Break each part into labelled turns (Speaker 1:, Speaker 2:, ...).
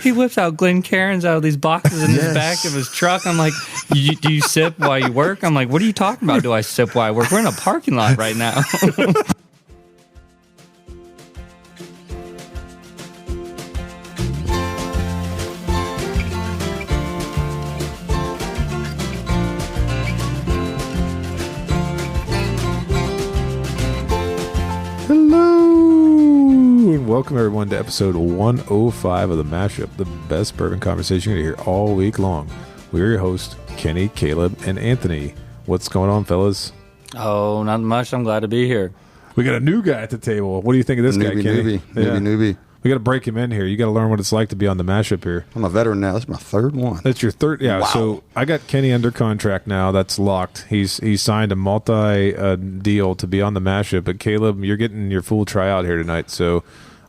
Speaker 1: he whips out Glencairns out of these boxes in his back of his truck. I'm like, do you sip while you work? I'm like, what are you talking about? Do I sip while I work? We're in a parking lot right now.
Speaker 2: Welcome everyone to episode 105 of the Mashup, the best bourbon conversation you're going to hear all week long. We're your hosts, Kenny, Caleb, and Anthony. What's going on, fellas?
Speaker 1: Oh, not much. I'm glad to be here.
Speaker 2: We got a new guy at the table. What do you think of this guy, Kenny?
Speaker 3: Newbie.
Speaker 2: We got to break him in here. You got to learn what it's like to be on the Mashup here.
Speaker 3: I'm a veteran now. This is my third one.
Speaker 2: That's your third? Yeah. Wow. So I got Kenny under contract now. That's locked. He's signed a multi-deal to be on the Mashup. But Caleb, you're getting your full tryout here tonight. So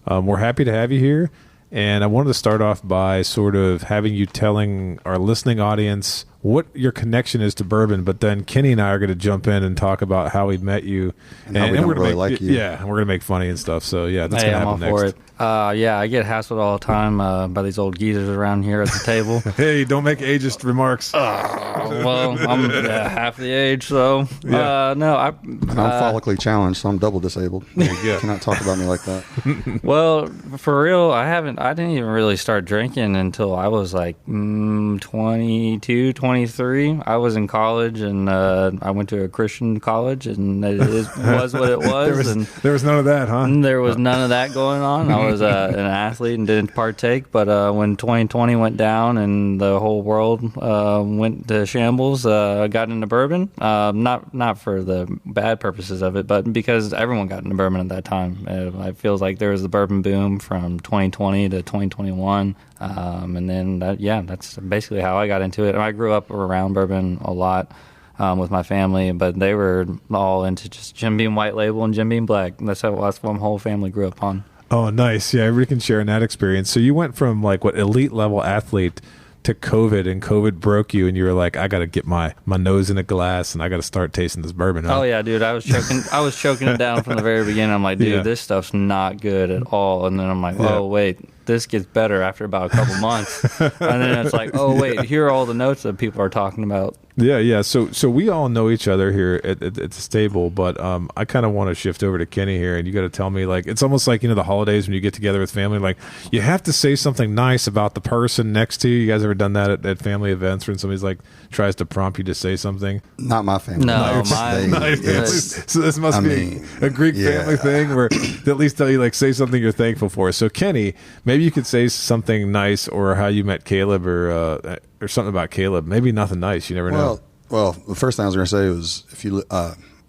Speaker 2: we're happy to have you here. And I wanted to start off by sort of having you telling our listening audience what your connection is to bourbon, but then Kenny and I are going to jump in and talk about how we met you.
Speaker 3: And we're going to really like you.
Speaker 2: Yeah, and we're going to make funny and stuff. So, yeah, that's going to happen next.
Speaker 1: For it. Yeah, I get hassled all the time by these old geezers around here at the table.
Speaker 2: Hey, don't make ageist remarks.
Speaker 1: Well, I'm half the age, so
Speaker 2: yeah.
Speaker 1: no.
Speaker 3: I'm follically challenged, so I'm double disabled. You cannot talk about me like that.
Speaker 1: Well, for real, I didn't even really start drinking until I was like 22, 23. I was in college, and I went to a Christian college, and it was what it was.
Speaker 2: There was none of that, huh?
Speaker 1: There was none of that going on. I was an athlete and didn't partake, but when 2020 went down and the whole world went to shambles, I got into bourbon. Not for the bad purposes of it, but because everyone got into bourbon at that time. I feel like there was the bourbon boom from 2020 to 2021. And then that's basically how I got into it. And I grew up around bourbon a lot with my family, but they were all into just Jim Beam White Label and Jim Beam Black. That's what my whole family grew up on.
Speaker 2: Oh, nice. Yeah, everybody can share in that experience. So you went from like elite level athlete to COVID, and COVID broke you, and you were like, I got to get my nose in a glass, and I got to start tasting this bourbon. Huh?
Speaker 1: Oh yeah, dude, I was choking it down from the very beginning. I'm like, dude, this stuff's not good at all. And then I'm like, oh wait, this gets better after about a couple months. And then it's like, oh wait, here are all the notes that people are talking about.
Speaker 2: Yeah. So we all know each other here at the stable, but I kind of want to shift over to Kenny here, and you got to tell me, like, it's almost like, the holidays when you get together with family, like, you have to say something nice about the person next to you. You guys ever done that at family events when somebody's like tries to prompt you to say something?
Speaker 3: Not my family.
Speaker 1: No, mine.
Speaker 2: So this must be a Greek family thing where they at least tell you, like, say something you're thankful for. So Kenny, maybe you could say something nice, or how you met Caleb, or something about Caleb. Maybe nothing nice. You never know.
Speaker 3: Well, the first thing I was going to say was, if you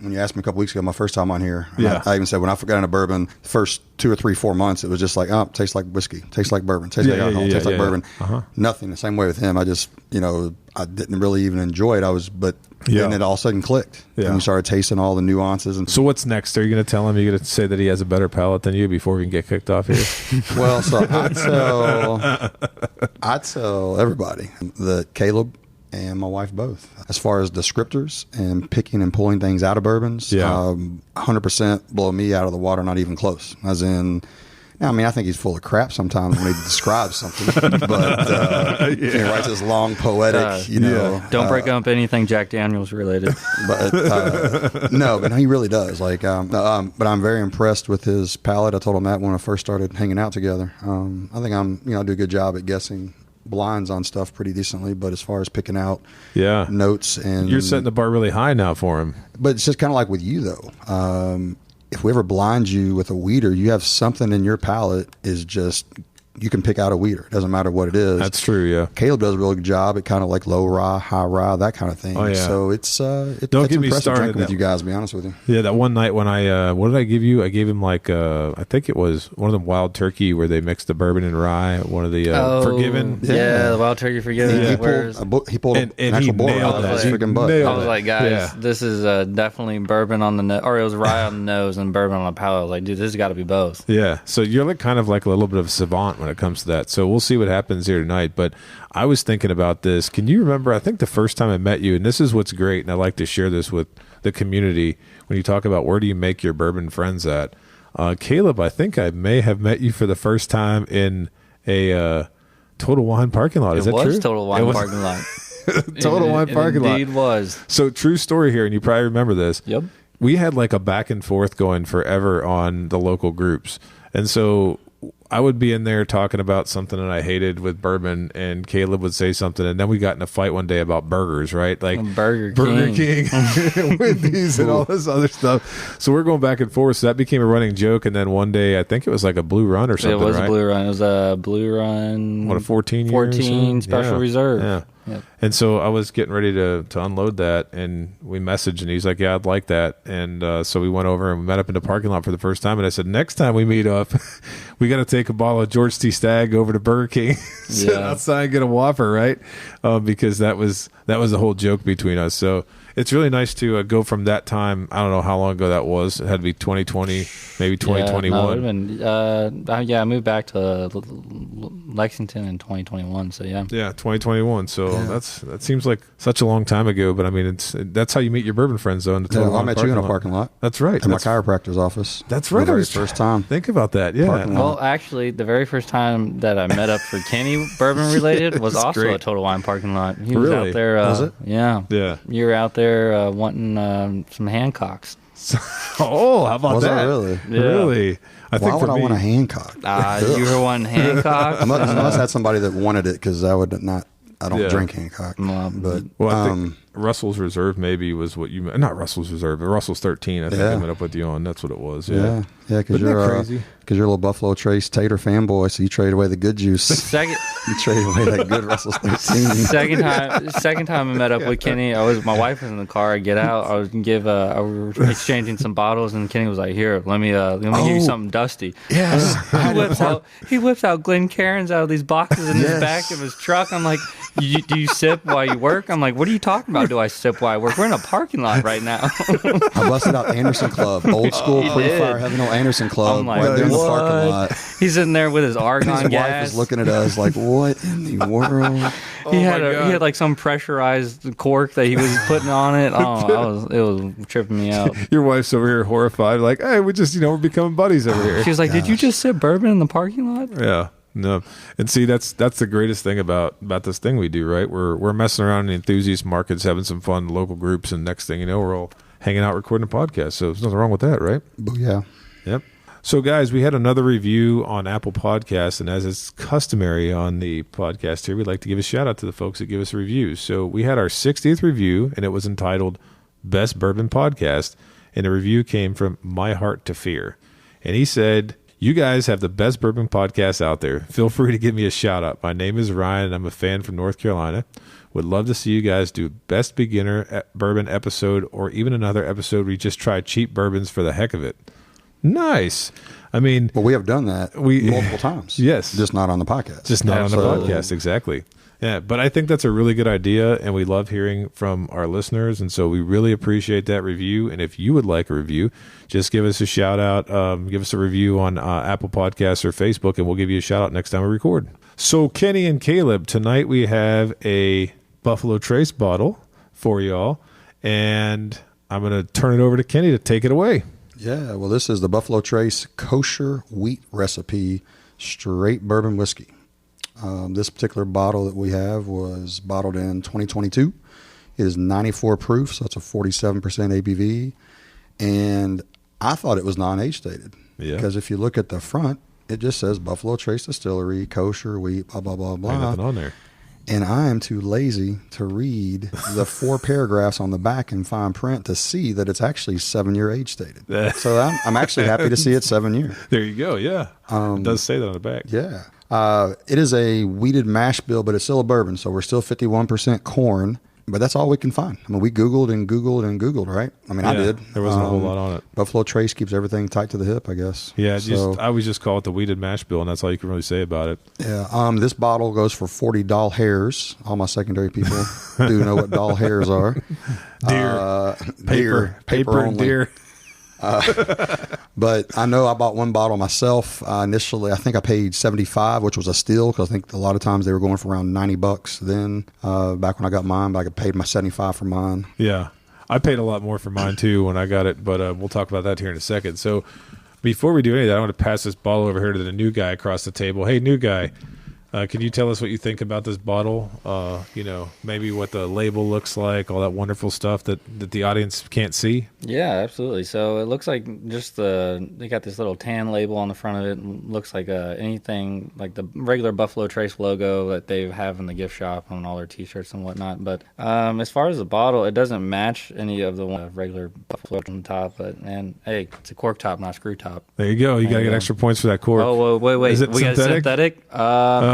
Speaker 3: when you asked me a couple weeks ago, my first time on here, I even said when I got into bourbon, the first 2 or 3, 4 months, it was just like, oh, it tastes like whiskey, tastes like bourbon, tastes like alcohol, tastes like bourbon.
Speaker 2: Uh-huh.
Speaker 3: Nothing. The same way with him. I just, I didn't really even enjoy it. But then it all of a sudden clicked.
Speaker 2: Yeah.
Speaker 3: And we started tasting all the nuances. And
Speaker 2: so what's next? Are you going to tell him, you're going to say that he has a better palate than you before we can get kicked off here?
Speaker 3: Well, so I'd tell everybody that Caleb and my wife both, as far as descriptors and picking and pulling things out of bourbons, 100% blow me out of the water, not even close. As in, I think he's full of crap sometimes when he describes something, but he writes this long poetic,
Speaker 1: Don't break up anything Jack Daniels related.
Speaker 3: But no, he really does. Like, but I'm very impressed with his palate. I told him that when I first started hanging out together. I think I do a good job at guessing blinds on stuff pretty decently, but as far as picking out notes, and
Speaker 2: you're setting the bar really high now for him.
Speaker 3: But it's just kind of like with you though. If we ever blind you with a weeder, you have something in your palate is just, you can pick out a weeder. It doesn't matter what it is.
Speaker 2: That's true, yeah.
Speaker 3: Caleb does a really good job at kind of like low rye, high rye, that kind of thing.
Speaker 2: Oh, yeah.
Speaker 3: So it's
Speaker 2: Don't get me started
Speaker 3: drinking with you guys, to be honest with you.
Speaker 2: Yeah, that one night when what did I give you? I gave him like I think it was one of them wild turkey where they mixed the bourbon and rye. One of the Forgiven.
Speaker 1: Yeah, the wild turkey Forgiven.
Speaker 3: He pulled an actual bowl out of his freaking butt.
Speaker 1: I was like, guys, this is definitely bourbon on the nose, or it was rye on the nose and bourbon on the palate. I was like, dude, this has got to be both.
Speaker 2: Yeah, so you're like kind of like a little bit of a savant when it comes to that. So we'll see what happens here tonight. But I was thinking about this. Can you remember, I think the first time I met you, and this is what's great, and I like to share this with the community, when you talk about where do you make your bourbon friends at. Caleb, I think I may have met you for the first time in a Total Wine parking lot. Is that true?
Speaker 1: It was Total Wine parking lot.
Speaker 2: Total Wine parking lot.
Speaker 1: Indeed was.
Speaker 2: So true story here, and you probably remember this.
Speaker 1: Yep.
Speaker 2: We had like a back and forth going forever on the local groups. And so I would be in there talking about something that I hated with bourbon, and Caleb would say something, and then we got in a fight one day about burgers, right? Like
Speaker 1: Burger
Speaker 2: King, Wendy's, and all this other stuff. So we're going back and forth. So that became a running joke. And then one day, I think it was like a Blue Run or something.
Speaker 1: It was
Speaker 2: right?
Speaker 1: a Blue Run. It was a Blue Run.
Speaker 2: What, a 14
Speaker 1: Special Reserve.
Speaker 2: Yeah.
Speaker 1: Yep.
Speaker 2: And so I was getting ready to unload that, and we messaged, and he's like, yeah, I'd like that. And so we went over and we met up in the parking lot for the first time. And I said, next time we meet up, we got to take a bottle of George T. Stagg over to Burger King, sit outside and get a Whopper, right? Because that was the whole joke between us. So it's really nice to go from that time. I don't know how long ago that was. It had to be 2020, maybe 2021.
Speaker 1: I moved back to Lexington in 2021. So yeah,
Speaker 2: 2021. So that seems like such a long time ago. But I mean, that's how you meet your bourbon friends, though.
Speaker 3: I met you in a parking lot.
Speaker 2: That's right.
Speaker 3: At my chiropractor's office.
Speaker 2: That's right.
Speaker 3: The very first time.
Speaker 2: Think about that. Yeah.
Speaker 1: Well, actually, the very first time that I met up for Kenny bourbon related was also
Speaker 2: great.
Speaker 1: a Total Wine parking lot. He was out there.
Speaker 3: Was it?
Speaker 1: Yeah.
Speaker 2: Yeah.
Speaker 1: You were out there wanting some Hancocks.
Speaker 2: Oh, how about
Speaker 3: Was
Speaker 2: that?
Speaker 3: I really?
Speaker 1: Yeah.
Speaker 2: Really?
Speaker 3: Why would I want a Hancock?
Speaker 1: You were wanting Hancocks.
Speaker 3: I must have had somebody that wanted it, because I would not. I don't drink Hancock. But
Speaker 2: I think Russell's Reserve maybe was what you meant. Not Russell's Reserve, but Russell's 13. I think I met up with you on. That's what it was. Yeah.
Speaker 3: Because you're crazy. Because you're a little Buffalo Trace Tater fanboy, so you trade away the good juice. You trade away that good Russell's 13.
Speaker 1: Second time I met up with Kenny, my wife was in the car. I get out. I was exchanging some bottles, and Kenny was like, "Here, let me give you something dusty."
Speaker 2: Yes.
Speaker 1: He whips out Glencairns out of these boxes in his back of his truck. I'm like, do you sip while you work? I'm like, what are you talking about? Do I sip while I work? We're in a parking lot right now.
Speaker 3: I busted out Anderson Club, old school pre-fire heaven old Anderson Club,
Speaker 1: I'm like,
Speaker 3: right there in the parking lot.
Speaker 1: He's in there with his argon
Speaker 3: His
Speaker 1: gas.
Speaker 3: wife was looking at us like, what in the world?
Speaker 1: He had like some pressurized cork that he was putting on it. It was tripping me out.
Speaker 2: Your wife's over here horrified, like, hey, we just, we're becoming buddies over here.
Speaker 1: She was like, did you just sip bourbon in the parking lot?
Speaker 2: Yeah. No. And see, that's the greatest thing about this thing we do, right? We're messing around in enthusiast markets, having some fun, local groups, and next thing you know, we're all hanging out recording a podcast. So there's nothing wrong with that, right?
Speaker 3: Yeah.
Speaker 2: Yep. So, guys, we had another review on Apple Podcasts, and as is customary on the podcast here, we'd like to give a shout-out to the folks that give us reviews. So we had our 60th review, and it was entitled Best Bourbon Podcast, and the review came from My Heart to Fear. And he said, you guys have the best bourbon podcast out there. Feel free to give me a shout-out. My name is Ryan, and I'm a fan from North Carolina. Would love to see you guys do Best Beginner Bourbon episode, or even another episode where you just try cheap bourbons for the heck of it. Nice. I mean,
Speaker 3: well, we have done that multiple times.
Speaker 2: Yes.
Speaker 3: Just not on the podcast.
Speaker 2: Just not on the podcast. Exactly. Yeah. But I think that's a really good idea, and we love hearing from our listeners. And so we really appreciate that review. And if you would like a review, just give us a shout out. Give us a review on Apple Podcasts or Facebook, and we'll give you a shout out next time we record. So Kenny and Caleb, tonight we have a Buffalo Trace bottle for y'all. And I'm going to turn it over to Kenny to take it away.
Speaker 3: Yeah, well, this is the Buffalo Trace Kosher Wheat Recipe Straight Bourbon Whiskey. This particular bottle that we have was bottled in 2022. It is 94 proof, so it's a 47% ABV. And I thought it was non-age stated.
Speaker 2: Yeah.
Speaker 3: Because if you look at the front, it just says Buffalo Trace Distillery, Kosher Wheat, blah, blah, blah, blah.
Speaker 2: Ain't nothing on there.
Speaker 3: And I am too lazy to read the 4 paragraphs on the back in fine print to see that it's actually 7-year age stated. So I'm actually happy to see it's 7 year.
Speaker 2: There you go. Yeah. It does say that on the back.
Speaker 3: Yeah. It is a wheated mash bill, but it's still a bourbon. So we're still 51% corn. But that's all we can find. I mean, we Googled and Googled and Googled, right? I mean, I did.
Speaker 2: There wasn't a whole lot on it.
Speaker 3: Buffalo Trace keeps everything tight to the hip, I guess.
Speaker 2: Yeah, I always just call it the wheated mash bill, and that's all you can really say about it.
Speaker 3: Yeah. This bottle goes for 40 doll hairs. All my secondary people do know what doll hairs are.
Speaker 2: Paper and
Speaker 3: only.
Speaker 2: deer.
Speaker 3: But I know I bought one bottle myself. Initially, I think I paid $75, which was a steal, because I think a lot of times they were going for around $90 then. Back when I got mine, I paid my $75 for mine.
Speaker 2: Yeah, I paid a lot more for mine too when I got it, but we'll talk about that here in a second. So before we do any of that, I want to pass this bottle over here to the new guy across the table. Hey, new guy, Can you tell us what you think about this bottle? Maybe what the label looks like, all that wonderful stuff that the audience can't see?
Speaker 1: Yeah, absolutely. So it looks like just they got this little tan label on the front of it. And looks like anything like the regular Buffalo Trace logo that they have in the gift shop on all their T-shirts and whatnot. But as far as the bottle, it doesn't match any of the regular Buffalo on the top. And hey, it's a cork top, not screw top.
Speaker 2: There you go. You got to get extra points for that cork.
Speaker 1: Oh, wait.
Speaker 2: Is it
Speaker 1: we
Speaker 2: synthetic?
Speaker 1: got synthetic?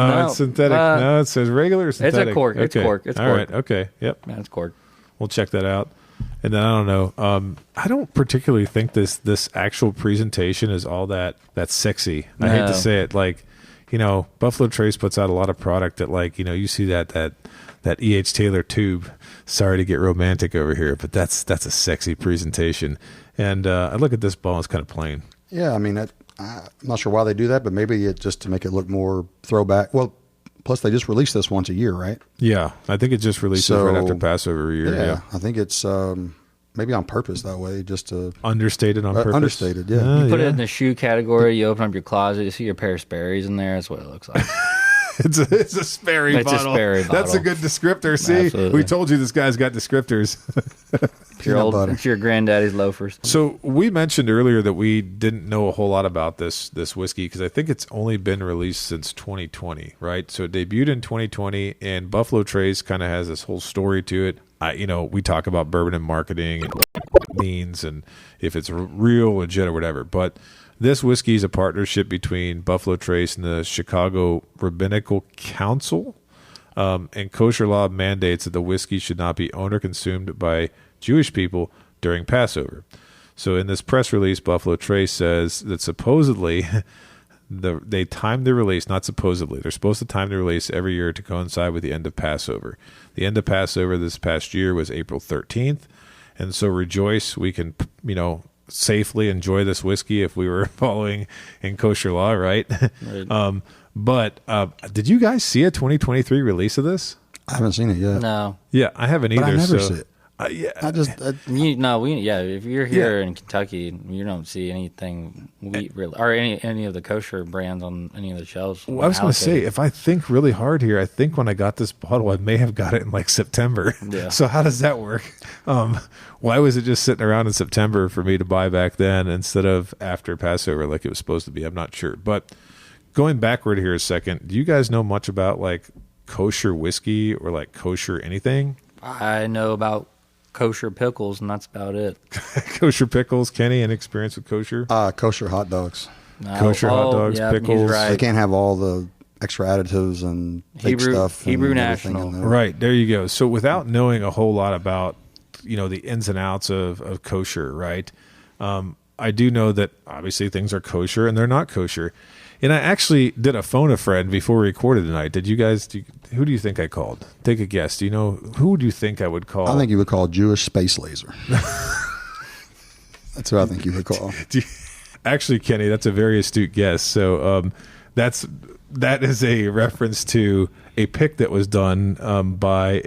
Speaker 2: No, it's synthetic. No, it says regular or synthetic.
Speaker 1: It's a cork.
Speaker 2: Okay.
Speaker 1: It's cork. It's
Speaker 2: all
Speaker 1: cork.
Speaker 2: right. Okay. Yep.
Speaker 1: Yeah, it's cork.
Speaker 2: We'll check that out. And then I don't know. I don't particularly think this actual presentation is all that sexy. I hate to say it. Like, Buffalo Trace puts out a lot of product that, like, you see that E.H. Taylor tube. Sorry to get romantic over here, but that's a sexy presentation. And I look at this ball, it's kind of plain.
Speaker 3: Yeah, I mean, I'm not sure why they do that, but maybe it just to make it look more throwback. Well, plus they just release this once a year, right?
Speaker 2: Yeah, I think it just releases right after Passover every year. Yeah,
Speaker 3: I think it's maybe on purpose that way, just to
Speaker 2: understated on purpose.
Speaker 3: Understated, yeah.
Speaker 1: You put it in the shoe category. You open up your closet, you see a pair of Sperry's in there. That's what it looks like.
Speaker 2: It's a Sperry bottle.
Speaker 1: It's a Sperry bottle.
Speaker 2: That's a good descriptor. See,
Speaker 1: Absolutely.
Speaker 2: We told you this guy's got descriptors.
Speaker 1: It's your granddaddy's loafers.
Speaker 2: So we mentioned earlier that we didn't know a whole lot about this whiskey because I think it's only been released since 2020, right? So it debuted in 2020, and Buffalo Trace kind of has this whole story to it. We talk about bourbon and marketing and what it means and if it's real, legit, or whatever, but this whiskey is a partnership between Buffalo Trace and the Chicago Rabbinical Council, and kosher law mandates that the whiskey should not be owned or consumed by Jewish people during Passover. So in this press release, Buffalo Trace says that supposedly they timed the release, not supposedly. They're supposed to time the release every year to coincide with the end of Passover. The end of Passover this past year was April 13th, and so rejoice, we can, safely enjoy this whiskey if we were following in kosher law, right?
Speaker 1: Right.
Speaker 2: But did you guys see a 2023 release of this?
Speaker 3: I haven't seen it yet.
Speaker 1: No.
Speaker 2: Yeah, I haven't either.
Speaker 3: But I never see it.
Speaker 2: Yeah.
Speaker 1: If you're here in Kentucky, you don't see anything or any of the kosher brands on any of the shelves.
Speaker 2: Well, I was going to say, if I think really hard here, I think when I got this bottle, I may have got it in like September.
Speaker 1: Yeah.
Speaker 2: So how does that work? Why was it just sitting around in September for me to buy back then instead of after Passover like it was supposed to be? I'm not sure. But going backward here a second, do you guys know much about like kosher whiskey or like kosher anything?
Speaker 1: I know about kosher pickles, and that's about it.
Speaker 2: Kosher pickles, Kenny, any experience with kosher?
Speaker 3: Kosher hot dogs.
Speaker 2: Kosher hot dogs, pickles.
Speaker 1: Right.
Speaker 3: They can't have all the extra additives and fake stuff.
Speaker 1: Hebrew
Speaker 3: and
Speaker 1: National.
Speaker 2: Right, there you go. So without knowing a whole lot about, the ins and outs of kosher, right? I do know that obviously things are kosher and they're not kosher. And I actually did a phone a friend before we recorded tonight. Did you guys? Who do you think I called? Take a guess. Do you know who do you think I would call?
Speaker 3: I think you would call Jewish Space Laser. That's who I think you would call.
Speaker 2: Actually, Kenny, that's a very astute guess. So that is a reference to a pick that was done by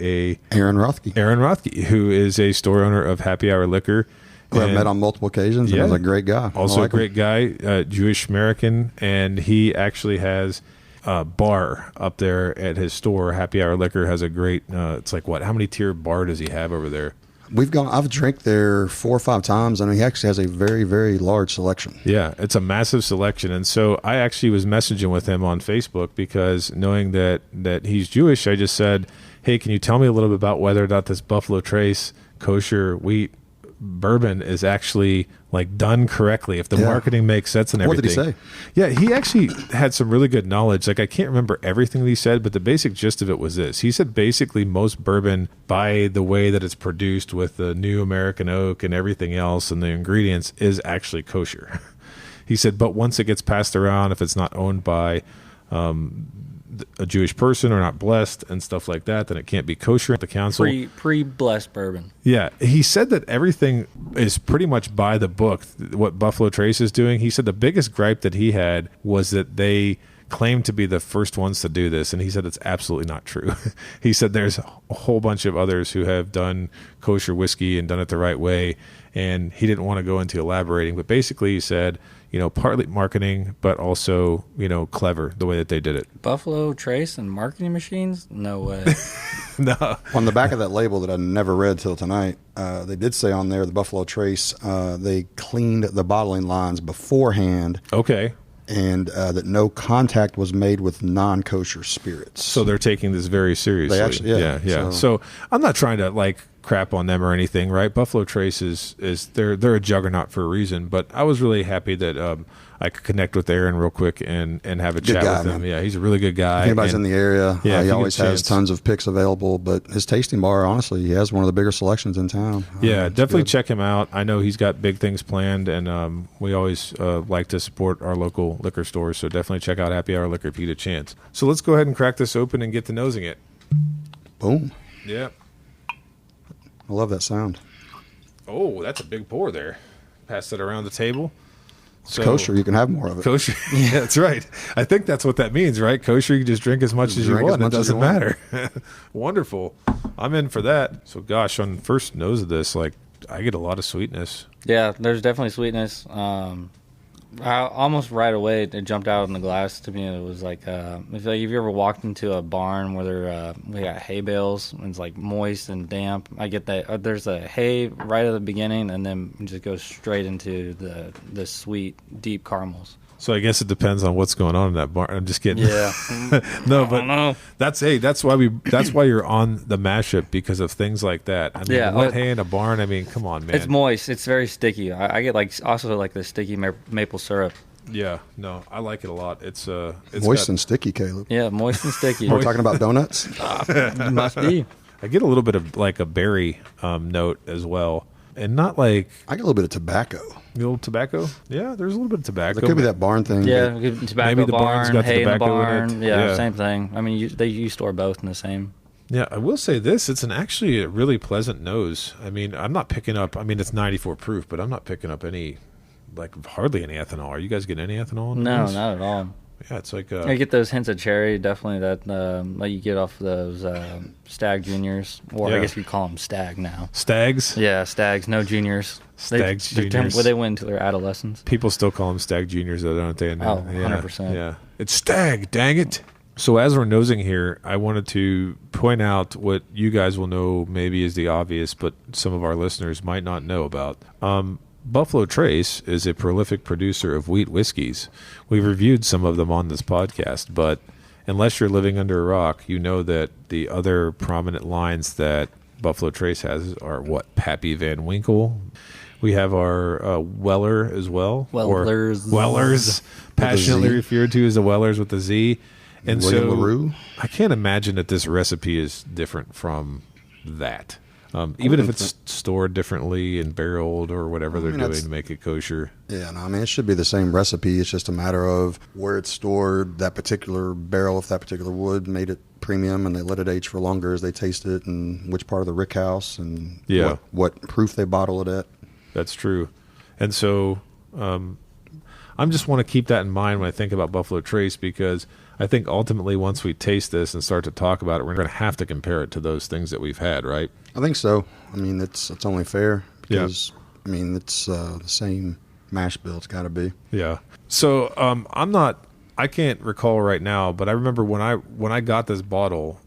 Speaker 3: Aaron Rothke,
Speaker 2: who is a store owner of Happy Hour Liquor.
Speaker 3: Who I've met on multiple occasions, and was a great guy.
Speaker 2: Also a great guy, Jewish American, and he actually has a bar up there at his store. Happy Hour Liquor has a great, it's like what? How many tier bar does he have over there?
Speaker 3: I've drank there 4 or 5 times, and he actually has a very, very large selection.
Speaker 2: Yeah, it's a massive selection. And so I actually was messaging with him on Facebook because knowing that he's Jewish, I just said, hey, can you tell me a little bit about whether or not this Buffalo Trace kosher wheat bourbon is actually like done correctly, if the marketing makes sense and everything.
Speaker 3: What did he say?
Speaker 2: Yeah, he actually had some really good knowledge. Like, I can't remember everything that he said, but the basic gist of it was this. He said basically most bourbon, by the way that it's produced with the new American oak and everything else and the ingredients, is actually kosher. He said, but once it gets passed around, if it's not owned by a Jewish person or not blessed and stuff like that, then it can't be kosher at the council.
Speaker 1: Pre-blessed bourbon.
Speaker 2: Yeah. He said that everything is pretty much by the book, what Buffalo Trace is doing. He said the biggest gripe that he had was that they claimed to be the first ones to do this, and he said it's absolutely not true. He said there's a whole bunch of others who have done kosher whiskey and done it the right way, and he didn't want to go into elaborating, but basically he said, partly marketing, but also, clever the way that they did it.
Speaker 1: Buffalo Trace and marketing machines? No way.
Speaker 2: No.
Speaker 3: On the back of that label that I never read till tonight, they did say on there, the Buffalo Trace, they cleaned the bottling lines beforehand.
Speaker 2: Okay.
Speaker 3: And that no contact was made with non-kosher spirits.
Speaker 2: So they're taking this very seriously.
Speaker 3: They actually,
Speaker 2: yeah. So I'm not trying to crap on them or anything, right? Buffalo Trace is they're a juggernaut for a reason. But I was really happy that I could connect with Aaron real quick and have a chat with him. Man. Yeah, he's a really good guy.
Speaker 3: If anybody's in the area, he always has tons of picks available. But his tasting bar, honestly, he has one of the bigger selections in town.
Speaker 2: Yeah, definitely check him out. I know he's got big things planned, and we always like to support our local liquor stores. So definitely check out Happy Hour Liquor if you get a chance. So let's go ahead and crack this open and get to nosing it.
Speaker 3: Boom.
Speaker 2: Yeah.
Speaker 3: I love that sound.
Speaker 2: Oh, that's a big pour there. Pass it around the table.
Speaker 3: So, kosher, you can have more of it.
Speaker 2: Kosher, yeah, that's right. I think that's what that means, right? Kosher, you can just drink as much as you want. It doesn't matter. Wonderful. I'm in for that. So, gosh, on first nose of this, I get a lot of sweetness.
Speaker 1: Yeah, there's definitely sweetness. Almost right away, it jumped out in the glass to me. It was if you ever walked into a barn where we got hay bales and it's moist and damp. I get that. There's a hay right at the beginning, and then it just goes straight into the sweet, deep caramels.
Speaker 2: So I guess it depends on what's going on in that barn. I'm just kidding.
Speaker 1: Yeah.
Speaker 2: No, but that's why you're on the mashup, because of things like that. I mean, wet hay in a barn. I mean, come on, man.
Speaker 1: It's moist. It's very sticky. I get also the sticky maple syrup.
Speaker 2: Yeah, no, I like it a lot. It's
Speaker 3: moist and sticky, Caleb.
Speaker 1: Yeah, moist and sticky.
Speaker 3: We're talking about donuts.
Speaker 1: Must be.
Speaker 2: I get a little bit of a berry note as well, and not
Speaker 3: I get a little bit of tobacco.
Speaker 2: A little tobacco? Yeah, there's a little bit of tobacco.
Speaker 3: It could be that barn thing.
Speaker 1: Yeah, tobacco
Speaker 2: maybe the
Speaker 1: barn,
Speaker 2: barn's got
Speaker 1: hay
Speaker 2: the tobacco
Speaker 1: in the barn.
Speaker 2: in it.
Speaker 1: Yeah, same thing. I mean, you store both in the same.
Speaker 2: Yeah, I will say this. It's actually a really pleasant nose. I mean, I'm not picking up, it's 94 proof, but I'm not picking up any, hardly any ethanol. Are you guys getting any ethanol in
Speaker 1: No,
Speaker 2: this?
Speaker 1: not at all.
Speaker 2: Yeah, it's
Speaker 1: I get those hints of cherry, definitely, that you get off those Stag Juniors, or I guess we call them Stag now.
Speaker 2: Stags?
Speaker 1: Yeah, Stags, no Juniors.
Speaker 2: Stags Juniors.
Speaker 1: They went into their adolescence.
Speaker 2: People still call them Stag Juniors, though, don't they?
Speaker 1: 100%.
Speaker 2: Yeah. It's Stag, dang it. So as we're nosing here, I wanted to point out what you guys will know maybe is the obvious, but some of our listeners might not know about. Buffalo Trace is a prolific producer of wheat whiskeys. We've reviewed some of them on this podcast, but unless you're living under a rock, you know that the other prominent lines that Buffalo Trace has are Pappy Van Winkle. We have our Weller as well. Wellers, passionately referred to as the Wellers with the Z. And
Speaker 3: William
Speaker 2: so
Speaker 3: LaRue?
Speaker 2: I can't imagine that this recipe is different from that. Even if it's stored differently and barreled or whatever they're doing to make it kosher.
Speaker 3: Yeah, no, it should be the same recipe. It's just a matter of where it's stored, that particular barrel, if that particular wood made it premium, and they let it age for longer as they taste it, and which part of the rick house, and what proof they bottle it at.
Speaker 2: That's true. And so I just want to keep that in mind when I think about Buffalo Trace, because I think ultimately once we taste this and start to talk about it, we're going to have to compare it to those things that we've had, right?
Speaker 3: I think so. It's only fair because, it's the same mash bill. It's got to be.
Speaker 2: Yeah. So I can't recall right now, but I remember when I got this bottle,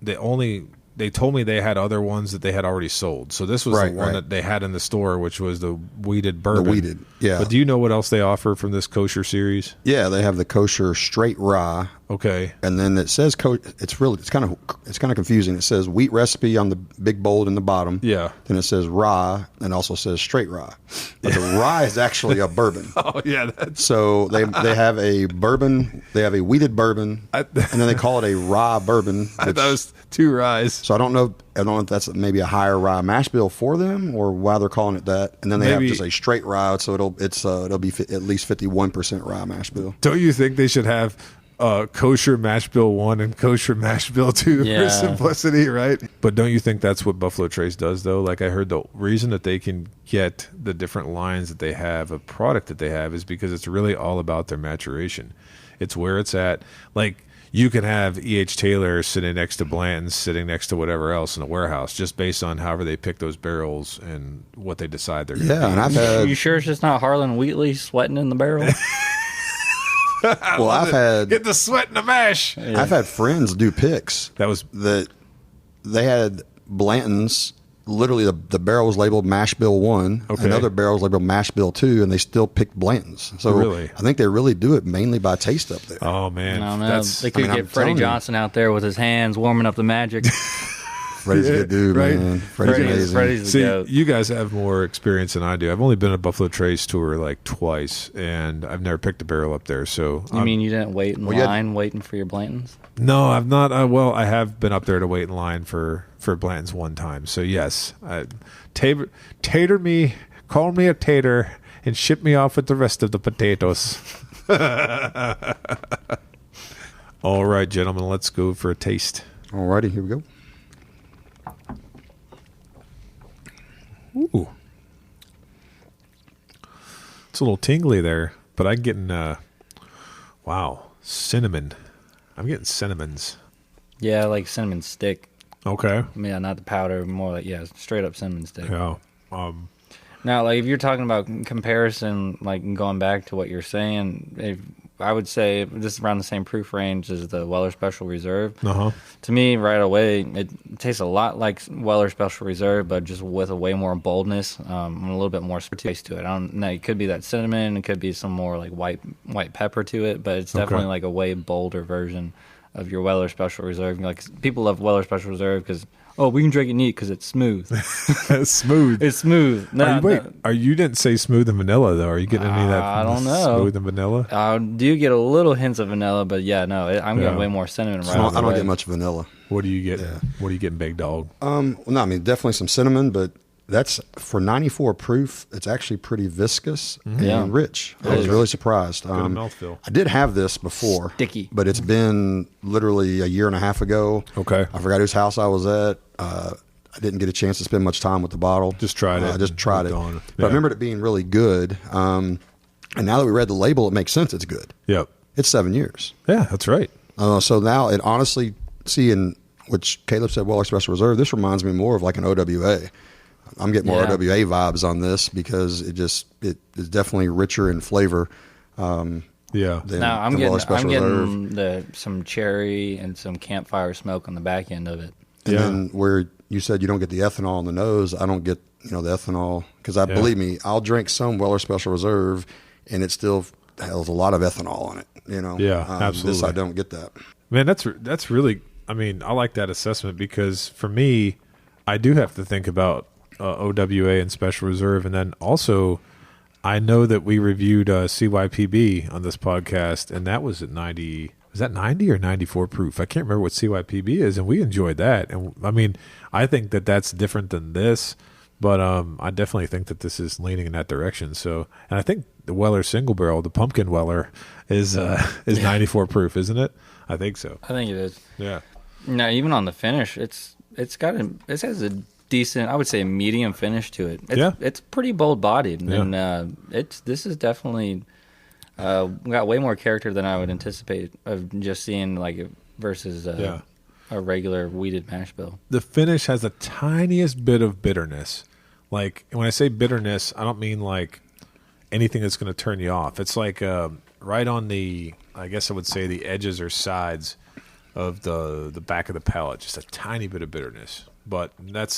Speaker 2: they told me they had other ones that they had already sold. So this was the one that they had in the store, which was the wheated bourbon.
Speaker 3: The wheated, yeah.
Speaker 2: But do you know what else they offer from this kosher series?
Speaker 3: Yeah, they have the kosher straight rye.
Speaker 2: Okay. And
Speaker 3: then it says it's kind of confusing. It says wheat recipe on the big bold in the bottom.
Speaker 2: Yeah.
Speaker 3: Then it says rye and also says straight rye. But the rye is actually a bourbon.
Speaker 2: Oh yeah.
Speaker 3: So they have a bourbon. They have a wheated bourbon, and then they call it a rye bourbon.
Speaker 2: That was two ryes.
Speaker 3: So I don't know if that's maybe a higher rye mash bill for them or why they're calling it that. And then they have just a straight rye, so it'll be at least 51% rye mash bill.
Speaker 2: Don't you think they should have kosher mash bill 1 and kosher mash bill 2 for simplicity, right? But don't you think that's what Buffalo Trace does, though? I heard the reason that they can get the different lines that they have, a product that they have, is because it's really all about their maturation. It's where it's at. Like, you can have E.H. Taylor sitting next to Blanton's, sitting next to whatever else in a warehouse, just based on however they pick those barrels and what they decide they're going to be.
Speaker 3: And I've had.
Speaker 1: You sure it's just not Harlan Wheatley sweating in the barrel?
Speaker 3: Well, I've had.
Speaker 2: Get the sweat in the mash.
Speaker 3: Yeah. I've had friends do picks.
Speaker 2: That
Speaker 3: they had Blanton's. Literally, the barrel was labeled Mash Bill 1.
Speaker 2: Okay.
Speaker 3: Another barrel was labeled Mash Bill 2, and they still picked Blanton's. So
Speaker 2: really?
Speaker 3: I think they really do it mainly by taste up there.
Speaker 2: Oh, man.
Speaker 1: I don't know. They could get Freddie Johnson out there with his hands warming up the magic.
Speaker 3: Freddie's a good dude,
Speaker 2: right?
Speaker 3: man. Freddie's amazing.
Speaker 1: Freddie's the goat.
Speaker 2: You guys have more experience than I do. I've only been on a Buffalo Trace tour like twice, and I've never picked a barrel up there. So
Speaker 1: You mean you didn't wait in line waiting for your Blantons?
Speaker 2: No, I've not. Well, I have been up there to wait in line for Blanton's one time. So yes, tater me, call me a tater, and ship me off with the rest of the potatoes. All right, gentlemen, let's go for a taste.
Speaker 3: All righty, here we go.
Speaker 2: Ooh, it's a little tingly there, but I'm getting cinnamon. I'm getting cinnamons.
Speaker 1: Yeah, like cinnamon stick.
Speaker 2: Okay.
Speaker 1: Yeah, not the powder, more like straight up cinnamon stick.
Speaker 2: Yeah.
Speaker 1: Now, like if you're talking about comparison, like going back to what you're saying, I would say this is around the same proof range as the Weller Special Reserve.
Speaker 2: Uh-huh.
Speaker 1: To me, right away, it tastes a lot like Weller Special Reserve, but just with a way more boldness, and a little bit more taste to it. I don't know. It could be that cinnamon. It could be some more like white pepper to it, but it's definitely like a way bolder version of your Weller Special Reserve. Like people love Weller Special Reserve because we can drink it neat because it's smooth.
Speaker 2: It's smooth.
Speaker 1: It's smooth.
Speaker 2: You didn't say smooth and vanilla though? Are you getting any of that?
Speaker 1: I don't know.
Speaker 2: Smooth and vanilla.
Speaker 1: I do get a little hints of vanilla, but I'm getting way more cinnamon. Right
Speaker 3: I don't get much vanilla.
Speaker 2: What do you get? Yeah. What are you getting, big dog?
Speaker 3: Definitely some cinnamon, but that's for 94 proof. It's actually pretty viscous and rich. I was really surprised.
Speaker 2: Good mouthfeel.
Speaker 3: I did have this before,
Speaker 1: sticky,
Speaker 3: but it's been literally a year and a half ago.
Speaker 2: Okay,
Speaker 3: I forgot whose house I was at. I didn't get a chance to spend much time with the bottle.
Speaker 2: Just tried it.
Speaker 3: I just tried it. But I remembered it being really good. And now that we read the label, it makes sense. It's good.
Speaker 2: Yep.
Speaker 3: It's 7 years.
Speaker 2: Yeah, that's right.
Speaker 3: So now it honestly, which Caleb said, Weller Special Reserve, this reminds me more of like an OWA. I'm getting more OWA vibes on this because it is definitely richer in flavor.
Speaker 1: I'm getting some cherry and some campfire smoke on the back end of it.
Speaker 3: And then where you said you don't get the ethanol on the nose, I don't get the ethanol because believe me, I'll drink some Weller Special Reserve and it still has a lot of ethanol on it.
Speaker 2: Yeah, absolutely.
Speaker 3: This I don't get that.
Speaker 2: Man, that's really. I mean, I like that assessment because for me, I do have to think about OWA and Special Reserve, and then also I know that we reviewed CYPB on this podcast, and that was at 90. Was that 90 or 94 proof? I can't remember what CYPB is, and we enjoyed that. And I mean, I think that that's different than this, but I definitely think that this is leaning in that direction. So, and I think the Weller Single Barrel, the Pumpkin Weller, is 94 proof, isn't it? I think so.
Speaker 1: I think it is.
Speaker 2: Yeah.
Speaker 1: Now, even on the finish, it has a decent, I would say, a medium finish to it. It's pretty bold bodied, and this is definitely. Got way more character than I would anticipate of just seeing versus a regular weeded mash bill.
Speaker 2: The finish has the tiniest bit of bitterness. Like when I say bitterness, I don't mean like anything that's going to turn you off. It's like right on the, I guess I would say the edges or sides of the back of the palate, just a tiny bit of bitterness. But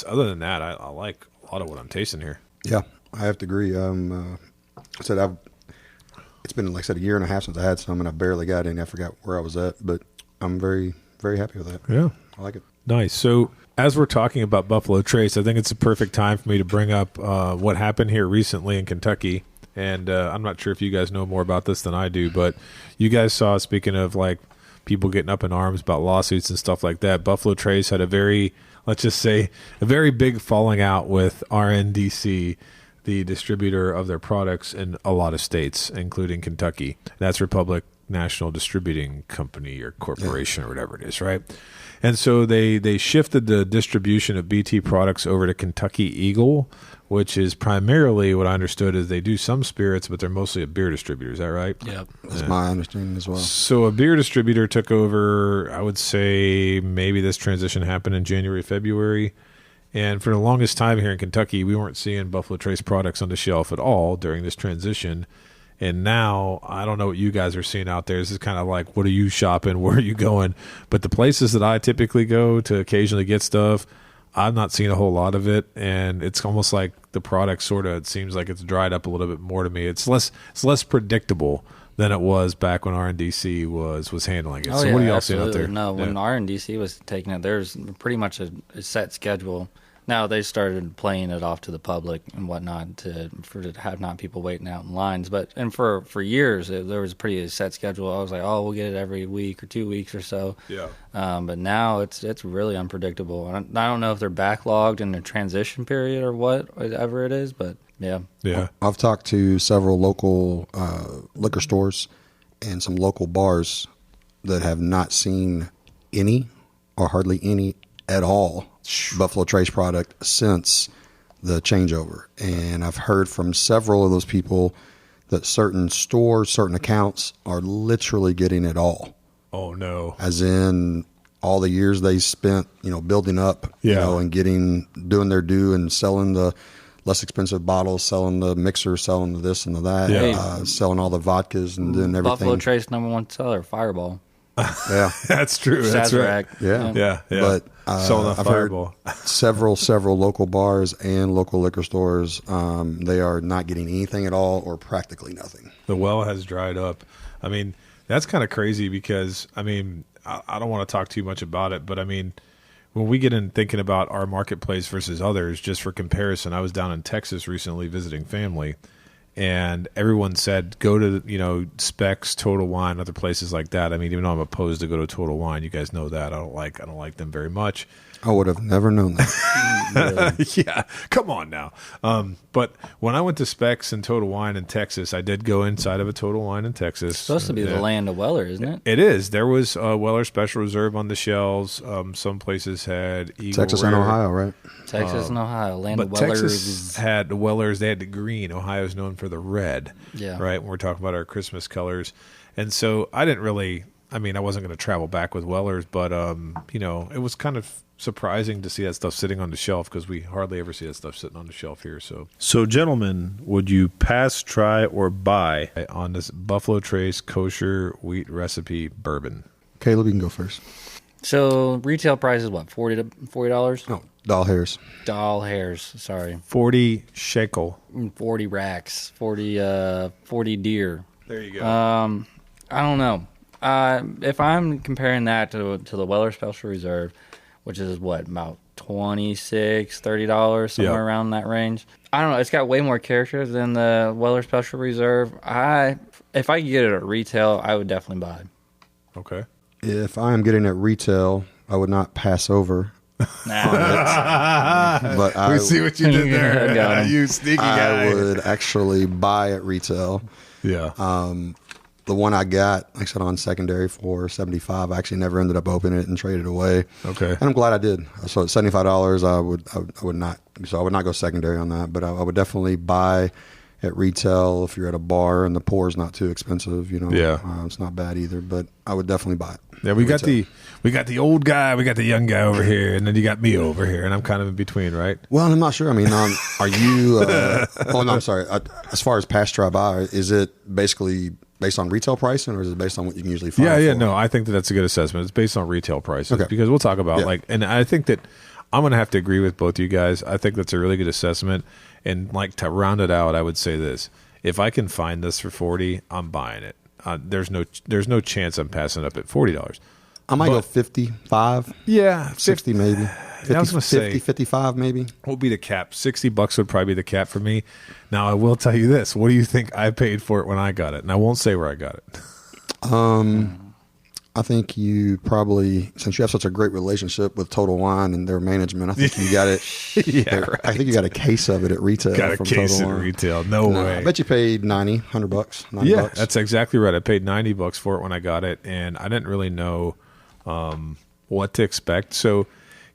Speaker 2: other than that, I like a lot of what I'm tasting here.
Speaker 3: Yeah, I have to agree. It's been, like I said, a year and a half since I had some, and I barely got any. I forgot where I was at, but I'm very, very happy with that.
Speaker 2: Yeah.
Speaker 3: I like it.
Speaker 2: Nice. So as we're talking about Buffalo Trace, I think it's a perfect time for me to bring up what happened here recently in Kentucky. And I'm not sure if you guys know more about this than I do, but you guys saw, speaking of like people getting up in arms about lawsuits and stuff like that, Buffalo Trace had a very big falling out with RNDC, the distributor of their products in a lot of states, including Kentucky. That's Republic, national distributing company or corporation or whatever it is, right? And so they shifted the distribution of BT products over to Kentucky Eagle, which is primarily what I understood is they do some spirits, but they're mostly a beer distributor. Is that right?
Speaker 1: Yep.
Speaker 3: That's my understanding as well.
Speaker 2: So a beer distributor took over, I would say maybe this transition happened in January, February. And for the longest time here in Kentucky, we weren't seeing Buffalo Trace products on the shelf at all during this transition. And now, I don't know what you guys are seeing out there. This is kind of like, what are you shopping? Where are you going? But the places that I typically go to occasionally get stuff, I'm not seeing a whole lot of it. And it's almost like the product sort of, it seems like it's dried up a little bit more to me. It's less predictable than it was back when RNDC was handling it.
Speaker 1: Oh,
Speaker 2: so
Speaker 1: yeah,
Speaker 2: what do y'all
Speaker 1: absolutely.
Speaker 2: see out there?
Speaker 1: No, when RNDC was taking it, there's pretty much a set schedule. Now they started playing it off to the public and whatnot to have not people waiting out in lines. But for years there was a pretty set schedule. I was like, oh, we'll get it every week or 2 weeks or so.
Speaker 2: Yeah.
Speaker 1: But now it's really unpredictable. I don't know if they're backlogged in the transition period or whatever it is, but yeah.
Speaker 2: Yeah.
Speaker 3: I've talked to several local liquor stores and some local bars that have not seen any or hardly any at all Buffalo Trace product since the changeover. And I've heard from several of those people that certain stores, certain accounts are literally getting it all.
Speaker 2: Oh, no.
Speaker 3: As in all the years they spent, building up, and doing their due and selling the less expensive bottles, selling the mixer, selling the this and the that, selling all the vodkas and doing everything.
Speaker 1: Buffalo Trace #1 seller, Fireball.
Speaker 3: Yeah,
Speaker 2: that's true. That's right.
Speaker 3: Yeah.
Speaker 2: But
Speaker 3: I've
Speaker 2: Fireball.
Speaker 3: heard several local bars and local liquor stores, they are not getting anything at all or practically nothing.
Speaker 2: The well has dried up. I mean, that's kind of crazy because, I don't want to talk too much about it, but when we get in thinking about our marketplace versus others, just for comparison, I was down in Texas recently visiting family, and everyone said, go to, Specs, Total Wine, other places like that. Even though I'm opposed to go to Total Wine, you guys know that. I don't like them very much.
Speaker 3: I would have never known that.
Speaker 2: Yeah, come on now. But when I went to Specs and Total Wine in Texas, I did go inside of a Total Wine in Texas.
Speaker 1: It's supposed to be the land of Weller, isn't it?
Speaker 2: It is. There was Weller Special Reserve on the shelves. Some places had Eagle
Speaker 3: Texas
Speaker 2: Rare.
Speaker 3: and Ohio, right?
Speaker 1: Texas and Ohio, land
Speaker 2: But
Speaker 1: of Wellers.
Speaker 2: Texas had the Wellers. They had the green. Ohio's known for the red.
Speaker 1: Yeah.
Speaker 2: Right. When we're talking about our Christmas colors, and so I didn't really. I wasn't going to travel back with Wellers, but it was kind of surprising to see that stuff sitting on the shelf because we hardly ever see that stuff sitting on the shelf here.
Speaker 4: So, gentlemen, would you pass, try, or buy
Speaker 2: on this Buffalo Trace kosher wheat recipe bourbon?
Speaker 3: Caleb, you can go first.
Speaker 1: So retail price is what, $40?
Speaker 3: Oh, doll hairs.
Speaker 1: Doll hairs. Sorry,
Speaker 2: 40 shekel.
Speaker 1: 40 racks. 40 deer.
Speaker 2: There you go.
Speaker 1: I don't know. If I'm comparing that to the Weller Special Reserve, which is what, about $26, $30, somewhere around that range. I don't know. It's got way more character than the Weller Special Reserve. If I could get it at retail, I would definitely buy.
Speaker 2: Okay.
Speaker 3: If I am getting it at retail, I would not pass over.
Speaker 1: Nah.
Speaker 3: But
Speaker 2: We see what you did there.
Speaker 1: Got him.
Speaker 2: You sneaky guy.
Speaker 3: I would actually buy at retail.
Speaker 2: Yeah.
Speaker 3: The one I got, like I said, on secondary for $75, I actually never ended up opening it and traded it away.
Speaker 2: Okay.
Speaker 3: And I'm glad I did. So at $75, I would not. So I would not go secondary on that, but I would definitely buy at retail if you're at a bar and the pour is not too expensive. It's not bad either. But I would definitely buy it.
Speaker 2: Yeah, we got the old guy, we got the young guy over here, and then you got me over here, and I'm kind of in between, right?
Speaker 3: Well, I'm not sure. Are you? Oh no, I'm sorry. As far as pass, try, buy, is it basically based on retail pricing, or is it based on what you can usually find?
Speaker 2: Yeah.
Speaker 3: for?
Speaker 2: No, I think that's a good assessment. It's based on retail prices
Speaker 3: Okay.
Speaker 2: because we'll talk about
Speaker 3: Yeah.
Speaker 2: and I think that I'm going to have to agree with both you guys. I think that's a really good assessment, and to round it out, I would say this: if I can find this for $40, I'm buying it. There's no chance I'm passing up at $40.
Speaker 3: I might go 55.
Speaker 2: Yeah,
Speaker 3: 60 maybe. 50,
Speaker 2: I was gonna say-
Speaker 3: 55 maybe.
Speaker 2: What would be the cap? $60 would probably be the cap for me. Now, I will tell you this. What do you think I paid for it when I got it? And I won't say where I got it.
Speaker 3: I think you probably, since you have such a great relationship with Total Wine and their management, I think you got it. I think you got a case of it at retail.
Speaker 2: Got a
Speaker 3: from
Speaker 2: case
Speaker 3: Total
Speaker 2: at
Speaker 3: Wine.
Speaker 2: retail. No way.
Speaker 3: I bet you paid $90, $100, $90.
Speaker 2: Yeah, that's exactly right. I paid $90 for it when I got it, and I didn't really know what to expect. So,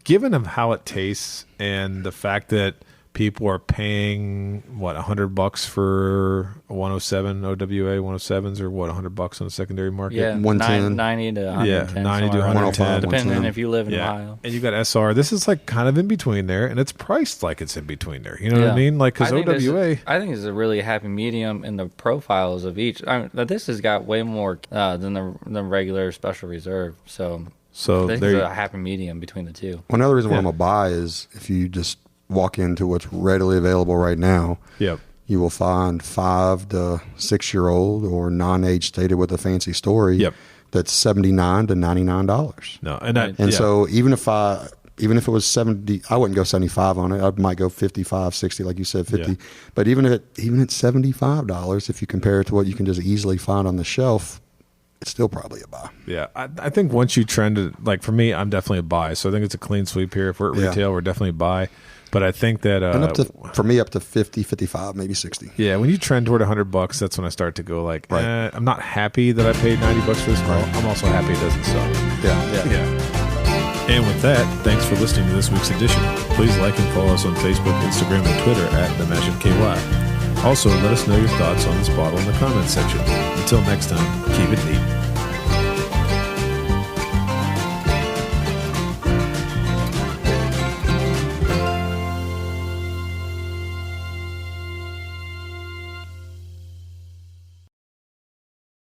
Speaker 2: given of how it tastes and the fact that people are paying $100 for a 107 OWA 107s, or $100 on the secondary market.
Speaker 1: Yeah,
Speaker 3: 110.
Speaker 1: 90 to 110.
Speaker 2: 90 to
Speaker 1: somewhere around there.
Speaker 2: 110.
Speaker 1: Depending
Speaker 3: 110.
Speaker 1: if you live in
Speaker 2: Yeah,
Speaker 1: Ohio.
Speaker 2: and you got SR. This is like kind of in between there, and it's priced like it's in between there. You know what I mean? Like, because OWA.
Speaker 1: I think it's a really happy medium in the profiles of each. This has got way more than the regular special reserve. So I think it's a happy medium between the two.
Speaker 3: One other reason why I'm going to buy is if you just walk into what's readily available right now,
Speaker 2: Yep.
Speaker 3: you will find 5 to 6 year old or non-age stated with a fancy story.
Speaker 2: Yep.
Speaker 3: That's $79 to $99.
Speaker 2: No, and
Speaker 3: So even if it was 70, I wouldn't go 75 on it. I might go 55, 60, like you said, 50.
Speaker 2: Yeah.
Speaker 3: But even at $75, if you compare it to what you can just easily find on the shelf, it's still probably a buy.
Speaker 2: Yeah, I think once you trend it, like for me, I'm definitely a buy. So I think it's a clean sweep here. If we're at retail, we're definitely a buy. But I think that
Speaker 3: and for me, up to 50, 55, maybe 60.
Speaker 2: Yeah, when you trend toward $100, that's when I start to go like, I'm not happy that I paid $90 for this.
Speaker 3: Right.
Speaker 2: I'm also happy it doesn't suck.
Speaker 3: Yeah.
Speaker 2: And with that, thanks for listening to this week's edition. Please like and follow us on Facebook, Instagram, and Twitter at The Mashup KY. Also, let us know your thoughts on this bottle in the comments section. Until next time, keep it neat.